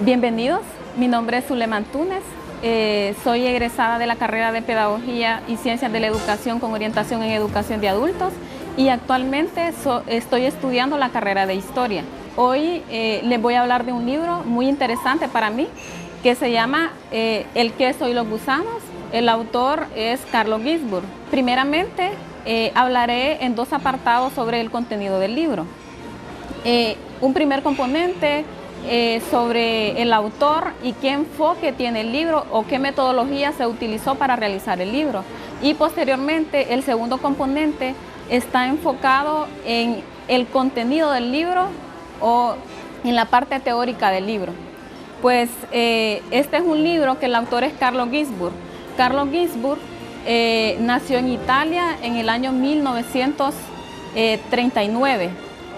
Bienvenidos, mi nombre es Zulema Túnez, soy egresada de la carrera de Pedagogía y Ciencias de la Educación con orientación en Educación de Adultos y actualmente estoy estudiando la carrera de Historia. Hoy les voy a hablar de un libro muy interesante para mí que se llama El queso y los gusanos. El autor es Carlo Ginzburg. Primeramente hablaré en dos apartados sobre el contenido del libro. Un primer componente sobre el autor y qué enfoque tiene el libro o qué metodología se utilizó para realizar el libro. Y posteriormente el segundo componente está enfocado en el contenido del libro o en la parte teórica del libro. Pues este es un libro que el autor es Carlo Ginzburg. Carlo Ginzburg nació en Italia en el año 1939.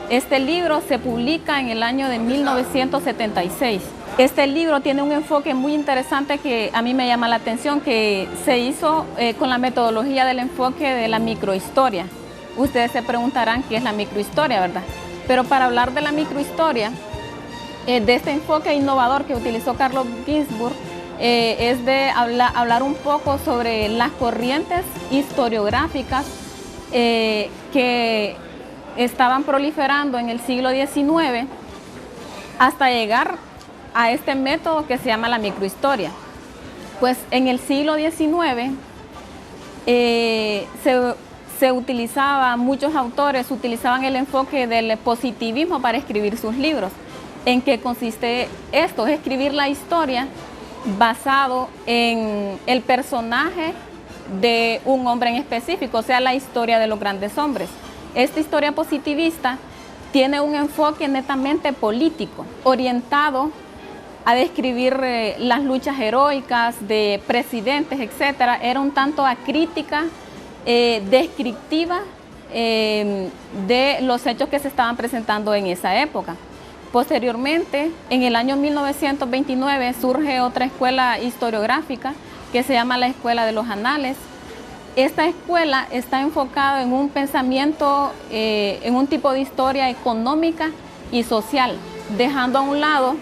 Este libro se publica en el año de 1976. Este libro tiene un enfoque muy interesante que a mí me llama la atención, que se hizo con la metodología del enfoque de la microhistoria. Ustedes se preguntarán qué es la microhistoria, ¿verdad? Pero para hablar de la microhistoria, de este enfoque innovador que utilizó Carlo Ginzburg, es de hablar un poco sobre las corrientes historiográficas que estaban proliferando en el siglo XIX hasta llegar a este método que se llama la microhistoria. Pues en el siglo XIX muchos autores utilizaban el enfoque del positivismo para escribir sus libros. ¿En qué consiste esto? Es escribir la historia basado en el personaje de un hombre en específico, o sea, la historia de los grandes hombres. Esta historia positivista tiene un enfoque netamente político, orientado a describir las luchas heroicas de presidentes, etc. Era un tanto acrítica, descriptiva de los hechos que se estaban presentando en esa época. Posteriormente, en el año 1929, surge otra escuela historiográfica que se llama la Escuela de los Anales. Esta escuela está enfocada en un pensamiento, en un tipo de historia económica y social, dejando a un lado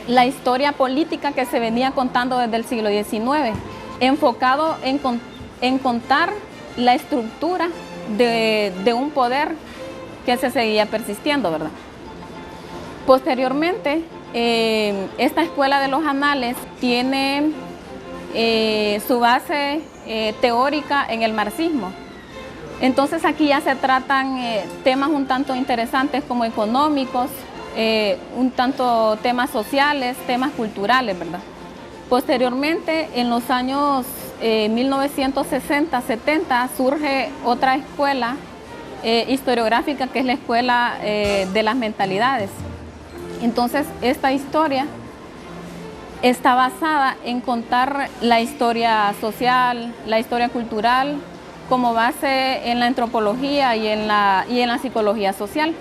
la historia política que se venía contando desde el siglo XIX, enfocado en contar la estructura de un poder que se seguía persistiendo, ¿verdad? Posteriormente, esta Escuela de los Anales tiene su base teórica en el marxismo. Entonces aquí ya se tratan temas un tanto interesantes como económicos, un tanto temas sociales, temas culturales, ¿verdad? Posteriormente, en los años 1960-70, surge otra escuela historiográfica que es la Escuela de las Mentalidades. Entonces esta historia está basada en contar la historia social, la historia cultural, como base en la antropología y en la psicología social.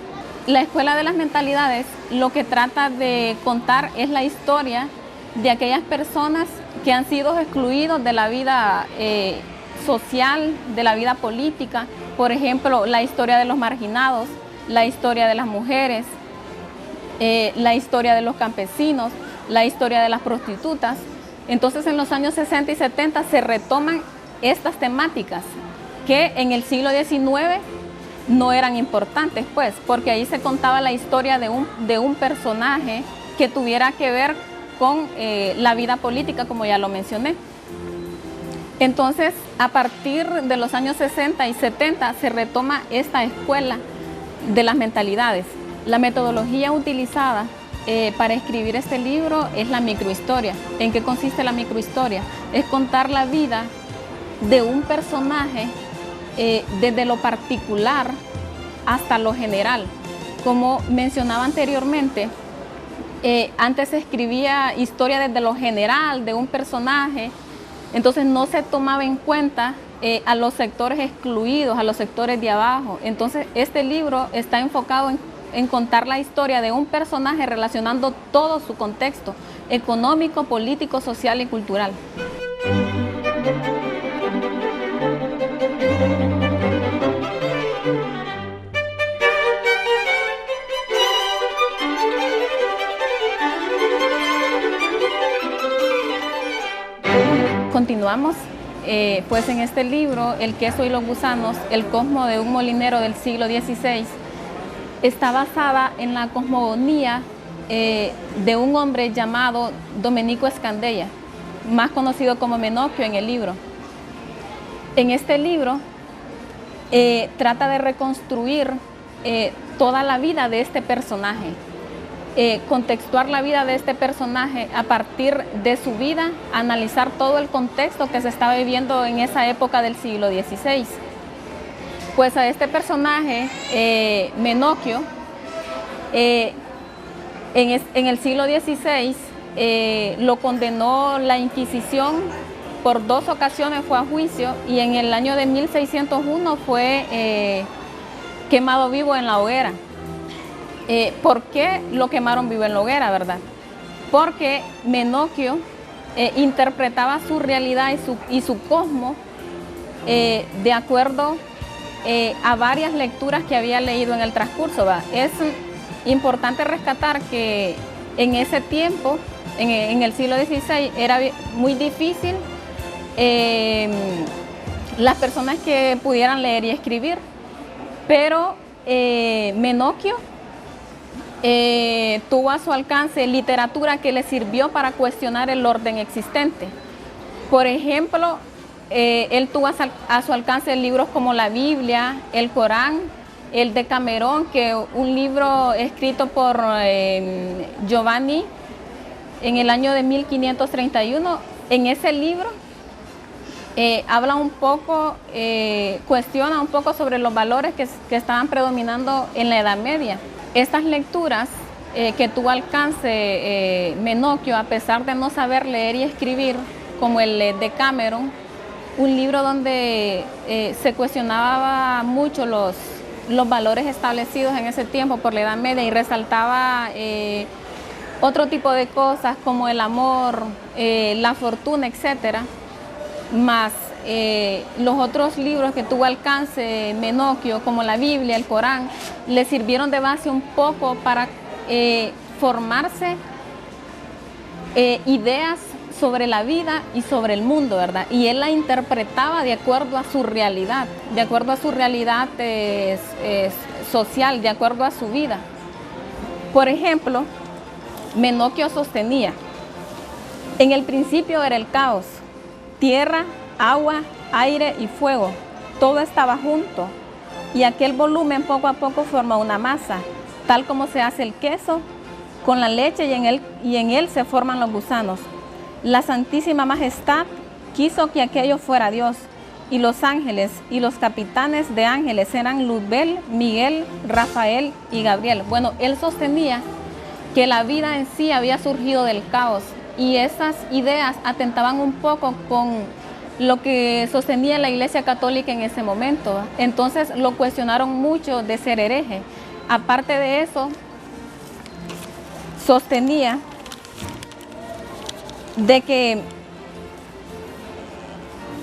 La Escuela de las Mentalidades lo que trata de contar es la historia de aquellas personas que han sido excluidos de la vida social, de la vida política. Por ejemplo, la historia de los marginados, la historia de las mujeres, la historia de los campesinos, la historia de las prostitutas. Entonces en los años 60 y 70 se retoman estas temáticas que en el siglo XIX no eran importantes, pues, porque ahí se contaba la historia de un personaje que tuviera que ver con la vida política, como ya lo mencioné. Entonces, a partir de los años 60 y 70 se retoma esta Escuela de las Mentalidades. La metodología utilizada para escribir este libro es la microhistoria. ¿En qué consiste la microhistoria? Es contar la vida de un personaje desde lo particular hasta lo general. Como mencionaba anteriormente, antes se escribía historia desde lo general de un personaje, entonces no se tomaba en cuenta a los sectores excluidos, a los sectores de abajo. Entonces este libro está enfocado en contar la historia de un personaje relacionando todo su contexto económico, político, social y cultural. continuamos. Pues en este libro, El queso y los gusanos, el cosmo de un molinero del siglo XVI, está basada en la cosmogonía de un hombre llamado Domenico Scandeia, más conocido como Menocchio en el libro. En este libro trata de reconstruir toda la vida de este personaje, contextuar la vida de este personaje a partir de su vida, analizar todo el contexto que se estaba viviendo en esa época del siglo XVI. Pues a este personaje, Menocchio, en el siglo XVI lo condenó la Inquisición, por 2 ocasiones fue a juicio y en el año de 1601 fue quemado vivo en la hoguera. ¿Por qué lo quemaron vivo en la hoguera, verdad? Porque Menocchio interpretaba su realidad y su cosmos de acuerdo a varias lecturas que había leído en el transcurso, ¿va? Es importante rescatar que en ese tiempo, en el siglo XVI, era muy difícil las personas que pudieran leer y escribir, pero Menocchio tuvo a su alcance literatura que le sirvió para cuestionar el orden existente. Por ejemplo, él tuvo a su alcance libros como la Biblia, el Corán, el Decamerón, que un libro escrito por Giovanni en el año de 1531. En ese libro habla un poco, cuestiona un poco sobre los valores que estaban predominando en la Edad Media. Estas lecturas que tuvo alcance Menocchio, a pesar de no saber leer y escribir, como el Decamerón, un libro donde se cuestionaba mucho los valores establecidos en ese tiempo por la Edad Media y resaltaba otro tipo de cosas como el amor, la fortuna, etcétera, más los otros libros que tuvo alcance Menocchio, como la Biblia, el Corán, le sirvieron de base un poco para formarse ideas sobre la vida y sobre el mundo, ¿verdad? Y él la interpretaba de acuerdo a su realidad social, de acuerdo a su vida. Por ejemplo, Menocchio sostenía: en el principio era el caos, tierra, agua, aire y fuego, todo estaba junto, y aquel volumen poco a poco forma una masa, tal como se hace el queso con la leche y en él se forman los gusanos. La Santísima Majestad quiso que aquello fuera Dios, y los ángeles y los capitanes de ángeles eran Luzbel, Miguel, Rafael y Gabriel. Bueno, él sostenía que la vida en sí había surgido del caos, y esas ideas atentaban un poco con lo que sostenía la Iglesia Católica en ese momento. Entonces lo cuestionaron mucho de ser hereje. Aparte de eso, sostenía de que,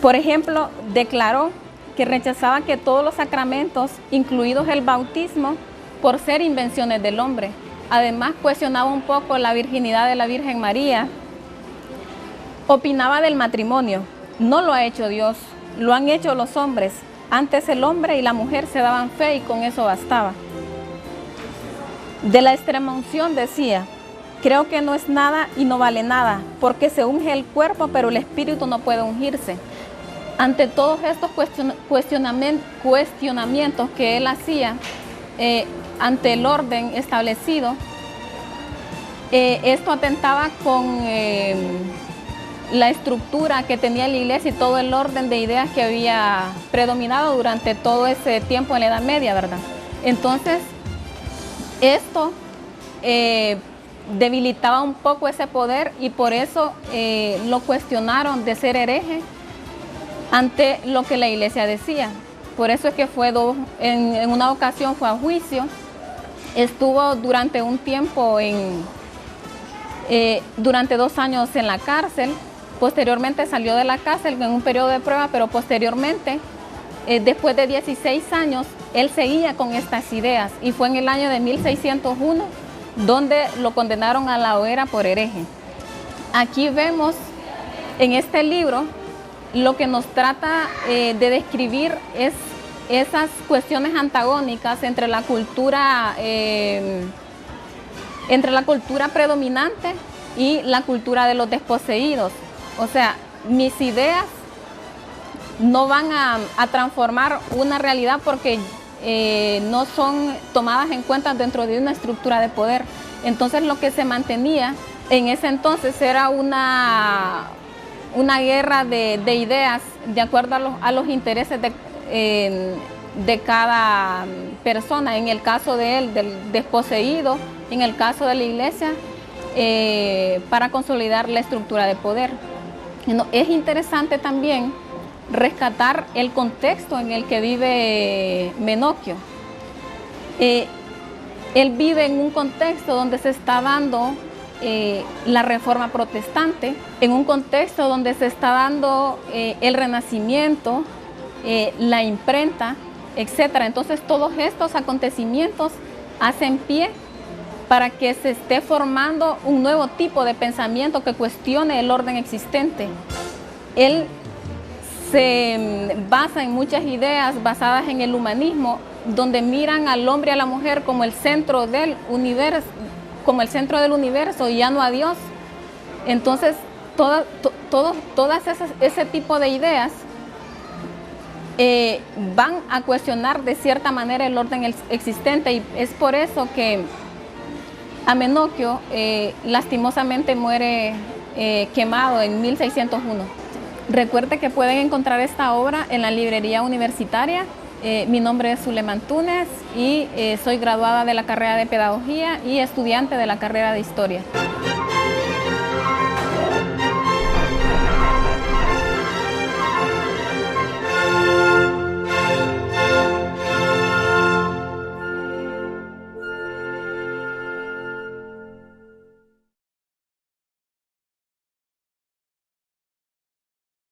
por ejemplo, declaró que rechazaba que todos los sacramentos, incluidos el bautismo, por ser invenciones del hombre. Además, cuestionaba un poco la virginidad de la Virgen María. Opinaba del matrimonio: no lo ha hecho Dios, lo han hecho los hombres. Antes el hombre y la mujer se daban fe y con eso bastaba. De la extremaunción decía: creo que no es nada y no vale nada, porque se unge el cuerpo, pero el espíritu no puede ungirse. Ante todos estos cuestionamientos que él hacía ante el orden establecido, esto atentaba con la estructura que tenía la Iglesia y todo el orden de ideas que había predominado durante todo ese tiempo en la Edad Media, ¿verdad? Entonces, esto debilitaba un poco ese poder, y por eso lo cuestionaron de ser hereje ante lo que la Iglesia decía. Por eso es que en una ocasión fue a juicio, estuvo durante un tiempo, durante 2 años en la cárcel. Posteriormente salió de la cárcel en un periodo de prueba, pero posteriormente, después de 16 años, él seguía con estas ideas, y fue en el año de 1601 donde lo condenaron a la hoguera por hereje. Aquí vemos en este libro lo que nos trata de describir es esas cuestiones antagónicas entre la cultura predominante y la cultura de los desposeídos. O sea, mis ideas no van a transformar una realidad porque no son tomadas en cuenta dentro de una estructura de poder. Entonces lo que se mantenía en ese entonces era una guerra de ideas de acuerdo a los intereses de cada persona. En el caso de él, del desposeído, en el caso de la iglesia, para consolidar la estructura de poder. Es interesante también rescatar el contexto en el que vive Menocchio. Él vive en un contexto donde se está dando la reforma protestante, en un contexto donde se está dando el renacimiento, la imprenta, etc. Entonces todos estos acontecimientos hacen pie para que se esté formando un nuevo tipo de pensamiento que cuestione el orden existente. Él se basa en muchas ideas basadas en el humanismo, donde miran al hombre y a la mujer como el centro del universo, y ya no a Dios. Entonces, todas ese tipo de ideas van a cuestionar de cierta manera el orden existente, y es por eso que a Menocchio lastimosamente muere quemado en 1601. Recuerde que pueden encontrar esta obra en la librería universitaria. Mi nombre es Zulema Túnez y soy graduada de la carrera de Pedagogía y estudiante de la carrera de Historia.